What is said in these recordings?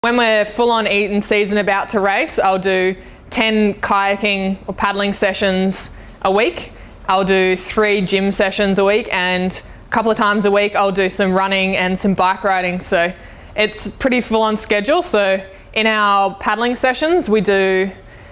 When we're full on eating season about to race, I'll do 10 kayaking or paddling sessions a week. I'll do 3 gym sessions a week, and a couple of times a week I'll do some running and some bike riding. So it's pretty full on schedule. So in our paddling sessions we do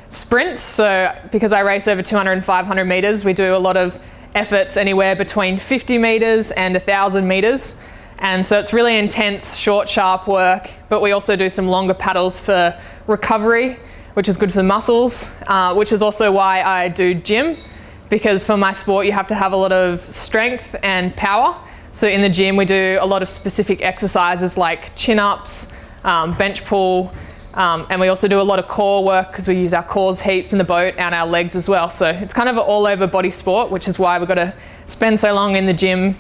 sprints. So because I race over 200 and 500 meters, we do a lot of efforts anywhere between 50 meters and 1,000 meters. And so it's really intense, short, sharp work, but we also do some longer paddles for recovery, which is good for the muscles, which is also why I do gym, because for my sport you have to have a lot of strength and power. So in the gym we do a lot of specific exercises like chin-ups, bench pull, and we also do a lot of core work because we use our cores heaps in the boat and our legs as well. So it's kind of an all-over body sport, which is why we've got to spend so long in the gym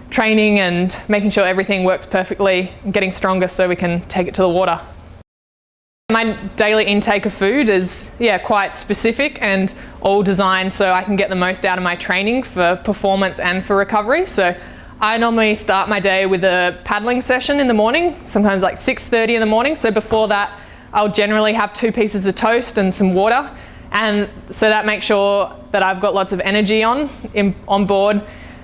training and making sure everything works perfectly and getting stronger so we can take it to the water. My daily intake of food is quite specific and all designed so I can get the most out of my training for performance and for recovery. So I normally start my day with a paddling session in the morning, sometimes like 6:30 in the morning. So before that I'll generally have 2 pieces of toast and some water, and so that makes sure that I've got lots of energy on board,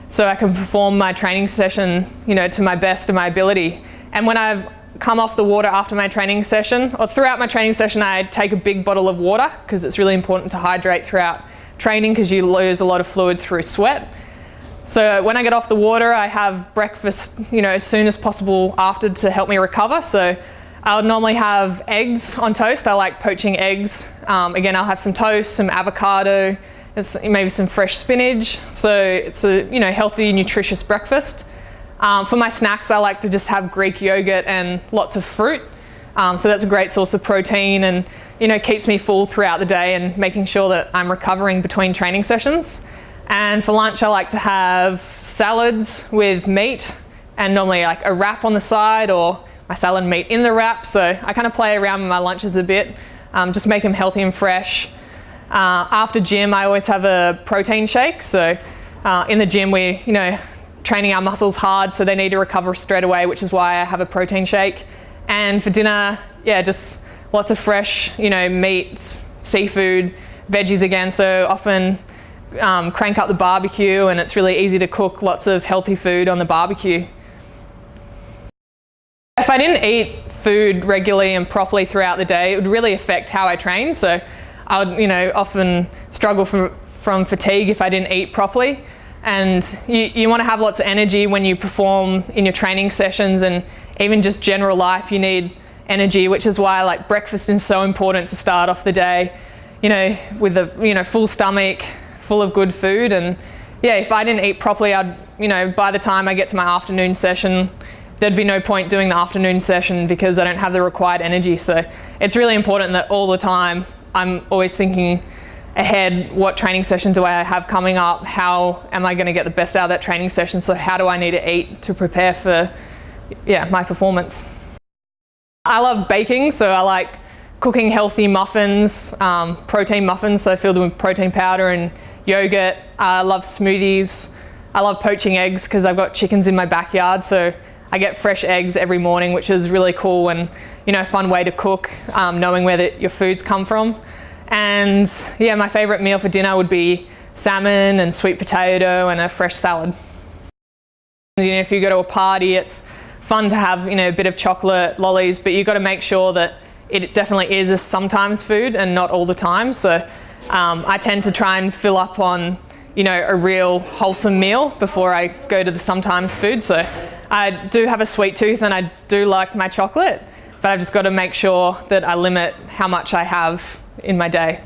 so I can perform my training session, to my best of my ability. And when I've come off the water after my training session, or throughout my training session, I take a big bottle of water because it's really important to hydrate throughout training because you lose a lot of fluid through sweat. So when I get off the water, I have breakfast, as soon as possible after to help me recover. So I'll normally have eggs on toast. I like poaching eggs. Again, I'll have some toast, some avocado, maybe some fresh spinach. So it's a healthy, nutritious breakfast. For my snacks, I like to just have Greek yogurt and lots of fruit. So that's a great source of protein and keeps me full throughout the day and making sure that I'm recovering between training sessions. And for lunch, I like to have salads with meat and normally like a wrap on the side or my salad meat in the wrap. So I kind of play around with my lunches a bit, just make them healthy and fresh. After gym, I always have a protein shake. So in the gym, we, training our muscles hard, so they need to recover straight away, which is why I have a protein shake. And for dinner, just lots of fresh, meat, seafood, veggies again. So often crank up the barbecue, and it's really easy to cook lots of healthy food on the barbecue. If I didn't eat food regularly and properly throughout the day, it would really affect how I train. So I would, often struggle from fatigue if I didn't eat properly. And you want to have lots of energy when you perform in your training sessions, and even just general life, you need energy, which is why like breakfast is so important to start off the day, with a full stomach, full of good food. And if I didn't eat properly, I'd, by the time I get to my afternoon session, there'd be no point doing the afternoon session because I don't have the required energy. So it's really important that all the time I'm always thinking ahead, what training session do I have coming up? How am I going to get the best out of that training session? So how do I need to eat to prepare for my performance? I love baking, so I like cooking healthy muffins, protein muffins, so filled with protein powder and yogurt. I love smoothies. I love poaching eggs because I've got chickens in my backyard, so I get fresh eggs every morning, which is really cool and a fun way to cook, knowing where your foods come from. And my favorite meal for dinner would be salmon and sweet potato and a fresh salad. If you go to a party, it's fun to have a bit of chocolate, lollies, but you've got to make sure that it definitely is a sometimes food and not all the time. So I tend to try and fill up on a real wholesome meal before I go to the sometimes food. So I do have a sweet tooth and I do like my chocolate, but I've just got to make sure that I limit how much I have in my day.